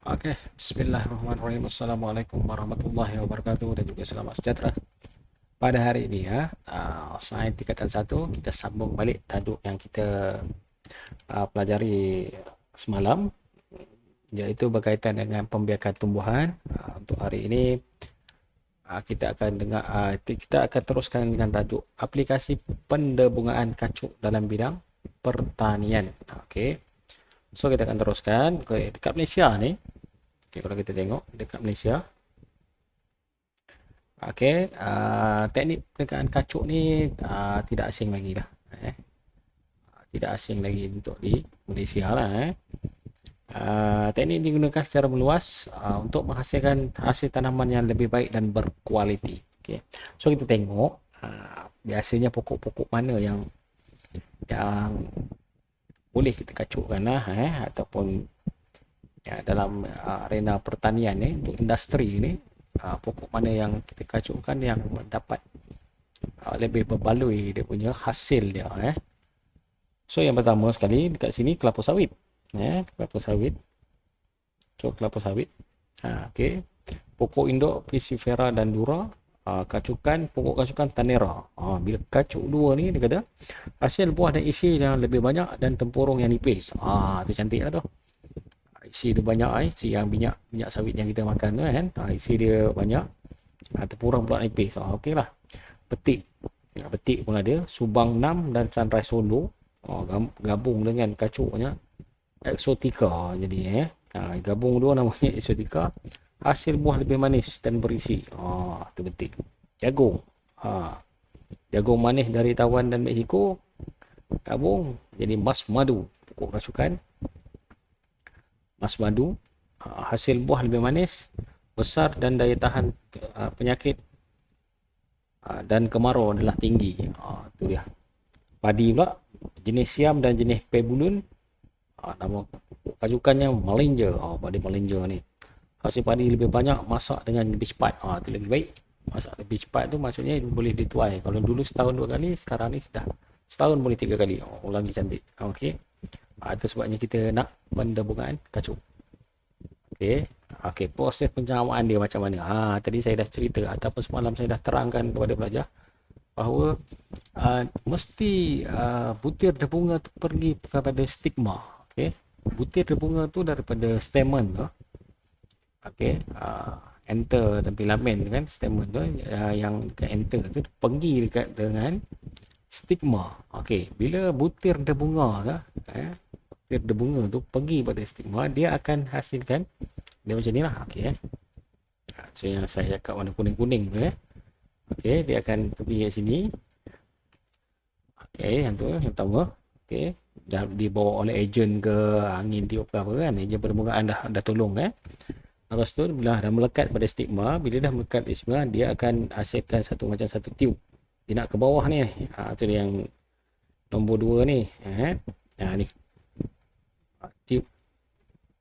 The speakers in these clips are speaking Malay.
Oke, Bismillahirrahmanirrahim. Assalamualaikum warahmatullahi wabarakatuh dan juga selamat sejahtera. Pada hari ini ya, sains tingkatan 1 kita sambung balik tajuk yang kita pelajari semalam, yaitu berkaitan dengan pembiakan tumbuhan. Untuk hari ini kita akan teruskan dengan tajuk aplikasi pendebungaan kacuk dalam bidang pertanian. Okey. So kita akan teruskan dekat Malaysia ni. Okay, kalau kita tengok dekat Malaysia, teknik penegaan kacuk ni tidak asing lagi lah. Tidak asing lagi untuk di Malaysia lah. Teknik digunakan secara meluas untuk menghasilkan hasil tanaman yang lebih baik dan berkualiti. Okay. So kita tengok biasanya pokok-pokok mana yang boleh kita kacukkan lah, ataupun ya, dalam arena pertanian ni, untuk industri ni, pokok mana yang kita kacukkan yang mendapat lebih berbaloi dia punya hasil dia. So yang pertama sekali dekat sini kelapa sawit. Kelapa sawit. So kelapa sawit. Okay. Pokok induk Pisifera dan Dura. Pokok kacukan Tanera. Bila kacuk dua ni dia kata hasil buah dan isi yang lebih banyak dan tempurung yang nipis. Tu cantik lah tu. Isi dia banyak, isi yang minyak sawit yang kita makan tu kan. Isi dia banyak. Tempurung pula nipis. Okey lah. Petik. Petik pun ada. Subang 6 dan Sunrise Solo. Gabung dengan kacuknya Exotica. Jadi gabung dua namanya Exotica. Hasil buah lebih manis dan berisi. Tu petik. Jagung. Jagung manis dari Taiwan dan Mexico. Gabung jadi Mas Madu. Pokok kasukan Mas Madu. Hasil buah lebih manis, besar dan daya tahan penyakit dan kemarau adalah tinggi. Tu dia. Padi pula jenis siam dan jenis pebulun. Nama kajukannya Malinja. Padi Malinja ni. Hasil padi lebih banyak, masak dengan lebih cepat. Tu lebih baik. Masak lebih cepat tu maksudnya boleh dituai. Kalau dulu setahun 2 kali, sekarang ni sudah setahun boleh 3 kali. Lagi cantik. Okey. Itu sebabnya kita nak pendebungaan kacuk. Okey, proses pencamaan dia macam mana? Tadi saya dah cerita ataupun semalam saya dah terangkan kepada pelajar bahawa mesti butir bunga tu pergi kepada stigma. Okey. Butir bunga tu daripada stamen tu. Okey, enter dan filamen kan, stamen tu yang dekat enter tu pergi dekat dengan stigma. Okey, bila butir bunga tu butir bunga tu pergi pada stigma, dia akan hasilkan dia macam ni lah. Okey. So yang saya cakap warna kuning-kuning tu okey, dia akan pergi ke sini. Okey, yang tu yang pertama. Okey, dah dibawa oleh ejen ke angin tiup ke apa kan, ejen permukaan dah tolong Lepas tu bila dah melekat pada stigma, bila dah melekat di stigma, dia akan hasilkan satu tiup. Dia nak ke bawah ni. Tu yang nombor 2 ni. Ni. Tiup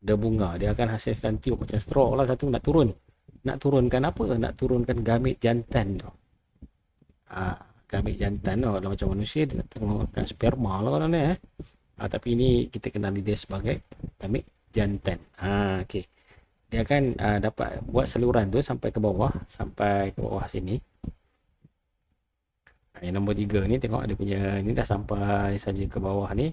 dia bunga, dia akan hasilkan tiup macam straw lah. Satu nak turunkan apa? Nak turunkan gamit jantan tu. Gamit jantan tu kalau macam manusia dia nak turunkan sperma lah kalau ni tapi ini kita kenali dia sebagai gamit jantan. Okey. Dia akan dapat buat saluran tu sampai ke bawah sini. Yang nombor 3 ni tengok dia punya ni dah sampai saja ke bawah ni.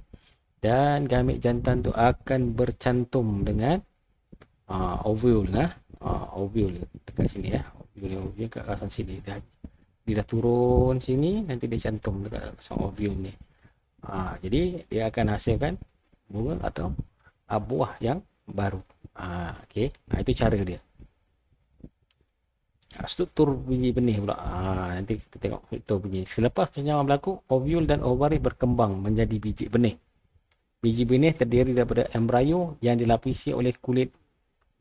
Dan gamit jantan tu akan bercantum dengan ovule ovule dekat sini ovule kat kawasan sini. Dia dah turun sini, nanti dia cantum dekat kawasan ovule ni. Jadi dia akan hasilkan bunga atau buah yang baru. Okey. Itu cara dia. Struktur biji benih pula. Nanti kita tengok struktur biji. Selepas penyamaran berlaku, ovule dan ovari berkembang menjadi biji benih. Biji benih terdiri daripada embrio yang dilapisi oleh kulit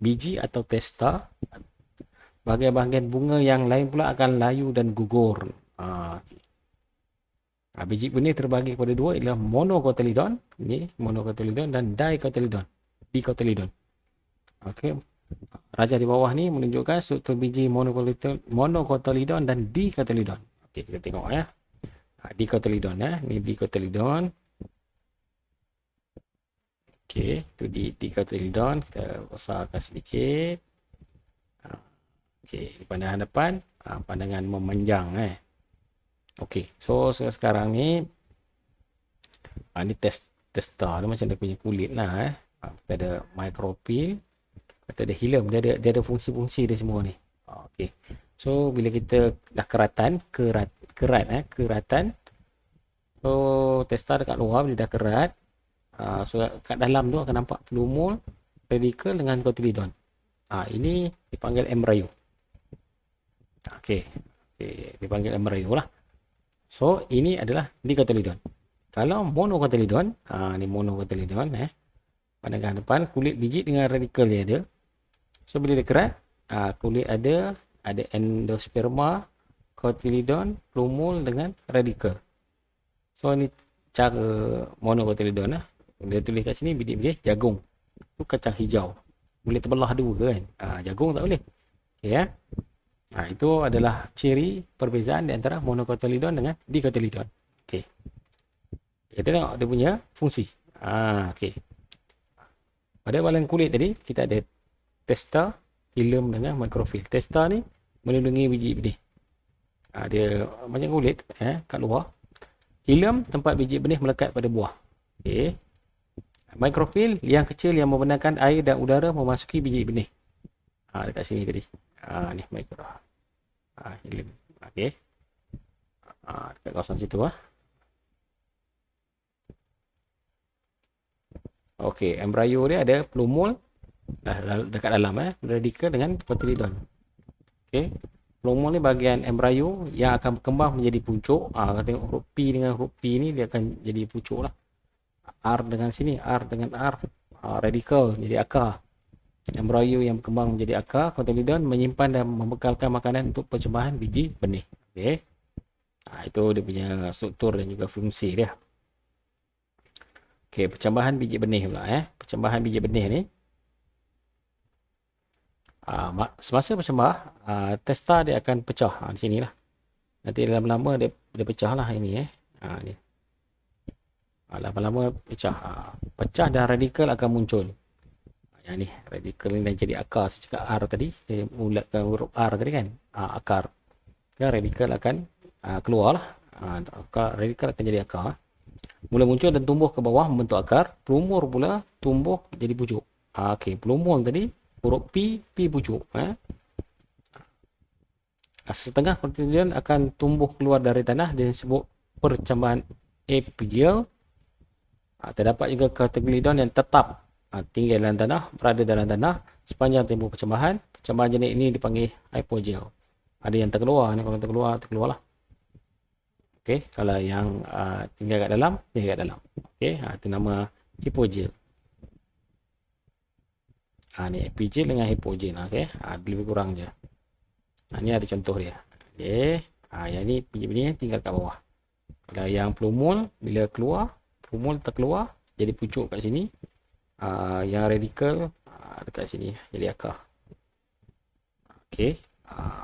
biji atau testa. Bahagian-bahagian bunga yang lain pula akan layu dan gugur. Biji benih terbagi kepada dua, ialah monocotyledon, dan dicotyledon. Okey. Raja di bawah ni menunjukkan struktur biji monocotyledon dan dicotyledon. Okey, kita tengok dicotyledon ni dicotyledon. Okey, itu di dikotiledon kita besarkan sedikit. Okey, di pandangan depan, pandangan memanjang Okey, so sekarang ni ni tester tu macam dia punya kulit lah kita ada micropil, kita ada hilum, dia ada fungsi-fungsi dia semua ni. Okey. So bila kita dah keratan. So tester dekat luar bila dah kerat, so kat dalam tu akan nampak plumule, radical dengan cotyledon. Ini dipanggil embryo. Okey. Dipanggil embryo lah. So ini adalah dicotyledon. Kalau monocotyledon, ni monocotyledon pandangan depan kulit biji dengan radical dia ada. So bila dia kerat, kulit ada endosperma, cotyledon, plumule dengan radical. So ni cara monocotyledon lah. Dia tulis kat sini bidik-bidik jagung. Tu kacang hijau. Boleh terbelah dua kan? Jagung tak boleh. Okey ya. Itu adalah ciri perbezaan di antara monocotyledon dengan dicotyledon. Okey. Kita tengok dia punya fungsi. Okey. Pada bahagian kulit tadi kita ada testa, hilum dengan mikrofil. Testa ni melindungi biji benih. Dia macam kulit kat luar. Hilum tempat biji benih melekat pada buah. Okey. Mikrofil liang kecil yang membenarkan air dan udara memasuki biji benih. Dekat sini tadi. Ni mikro. Hilum. Okey. Dekat kawasan situ Okey, embryo dia ada plumule dekat dalam radical dengan cotyledon. Okey. Plumule ni bahagian embryo yang akan berkembang menjadi pucuk. Kalau tengok huruf P dengan huruf P ni dia akan jadi pucuk lah. R dengan sini, R dengan R, radical jadi akar. Embryo yang berkembang menjadi akar, cotyledon menyimpan dan membekalkan makanan untuk percembahan biji benih. Okey. Itu dia punya struktur dan juga fungsi dia. Okey, percembahan biji benih pula Percembahan biji benih ni semasa percembah, testa dia akan pecah di sini lah. Nanti lama-lama dia pecah lah ini ni. Lama-lama pecah. Pecah dan radikal akan muncul. Yang ni, radikal ni dah jadi akar. Saya cakap R tadi, saya ulatkan huruf R tadi kan. Akar. Radikal akan keluar lah. Radikal akan jadi akar. Mula muncul dan tumbuh ke bawah membentuk akar. Plumule pula tumbuh jadi pucuk. Okey, plumule tadi huruf P pucuk. Setengah cotyledon akan tumbuh keluar dari tanah dan disebut percambahan apical. Terdapat juga cotyledon yang tetap tinggal dalam tanah, berada dalam tanah sepanjang tempoh percambahan. Percambahan jenis ini dipanggil hypogel. Ada yang terkeluar ni, kalau terkeluar lah. Okey, kalau yang tinggal kat dalam, tinggal kat dalam. Okey, itu nama hypogel. Ni epigel dengan hypogel. Okey, lebih kurang je. Ni ada contoh dia. Okey, yang ni biji-biji tinggal kat bawah. Kalau yang plumule bila keluar, plumule terkeluar jadi pucuk kat sini. Yang radikal dekat sini jadi akar. Okey,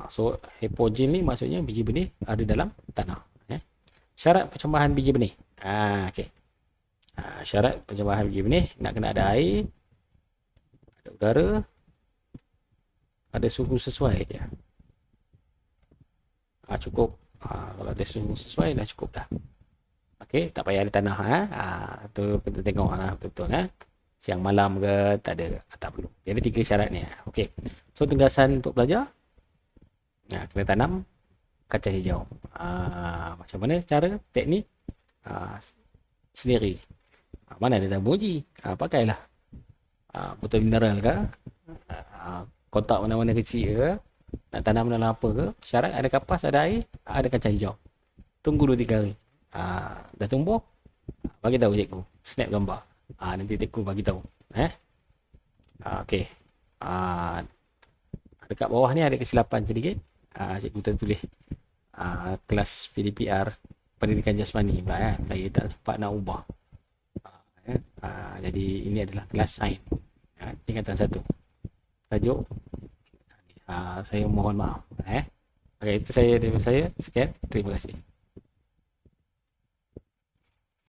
so hypogel ni maksudnya biji benih ada dalam tanah. Syarat percembahan biji benih. Okey. Syarat percembahan biji benih nak kena ada air, ada udara, ada suhu sesuai je. Cukup. Kalau ada suhu sesuai dah cukup dah. Okey, tak payah ada tanah tu kita tengok betul-betul siang malam ke tak ada, tak perlu. Dia ada 3 syarat ni. Okey. So tugasan untuk belajar kena tanam kacang hijau. Macam mana cara, teknik sendiri. Mana ada uji, pakailah botol mineral ke, kotak mana-mana kecil ke, nak tanam dalam apa ke, syarat ada kapas, ada air, ada kacang hijau. Tunggu 2-3 hari. Dah tumbuh, bagi tahu cikgu, snap gambar. Nanti cikgu bagi tahu. Okey. Dekat bawah ni ada kesilapan sedikit. Cikgu tertulis kelas PDPR pendidikan jasmani pula saya tak sempat nak ubah. Jadi ini adalah kelas sains tingkatan 1. Tajuk saya mohon maaf. Okey, itu saya daripada saya. Sekian, terima kasih.